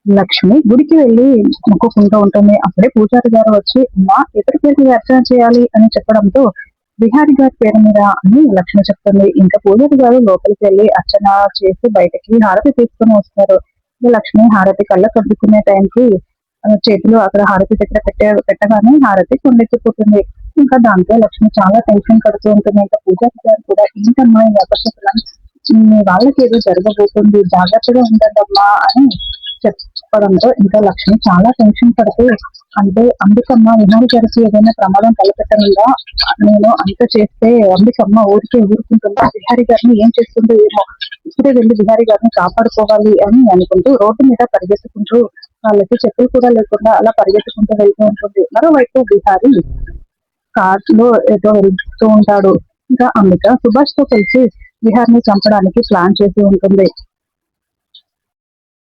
లక్ష్మి గుడికి వెళ్లి మొక్కుకుంటూ ఉంటుంది. అప్పుడే పూజారి గారు వచ్చి మా ఇతర పేరు మీద అర్చన చేయాలి అని చెప్పడంతో బిహారీ గారి పేరు మీద అని లక్ష్మి చెప్తుంది. ఇంకా పూజారి గారు లోపలికి వెళ్లి అర్చన చేసి బయటకి హారతి తీసుకుని వస్తారు. లక్ష్మి హారతి కళ్ళ కద్దుకునే టైంకి చేతులు అక్కడ హారతి దగ్గర పెట్టగానే హారతి కొండెక్కిపోతుంది. ఇంకా దాంతో లక్ష్మి చాలా టెన్షన్ పడుతూ ఉంటుంది. ఇంకా పూజారి గారు కూడా ఏంటమ్మా ఈ అపశకునం, మీ వాళ్ళకి ఏదో జరగబోతుంది, జాగ్రత్తగా ఉండండమ్మా అని చెప్పడంతో ఇంకా లక్ష్మి చాలా టెన్షన్ పడుతూ అంటే అందుకమ్మా విహారి గారికి ఏదైనా ప్రమాదం తలపెట్టనుందా, నేను అంత చేస్తే అందుకమ్మ ఊరికే ఊరుకుంటుందా, బిహారీ గారిని ఏం చేస్తుందో ఏమో, ఇప్పుడే వెళ్ళి బిహారీ గారిని కాపాడుకోవాలి అని అనుకుంటూ రోడ్డు మీద పరిగెత్తుకుంటూ వాళ్ళకి చెప్పులు కూడా లేకుండా అలా పరిగెత్తుకుంటూ వెళ్తూ ఉంటుంది. మరోవైపు బిహారీ కార్ లో ఏదో వెళ్తూ ఉంటాడు. ఇంకా అంబిక సుభాష్ తో కలిసి బిహార్ ని చంపడానికి ప్లాన్ చేసి ఉంటుంది.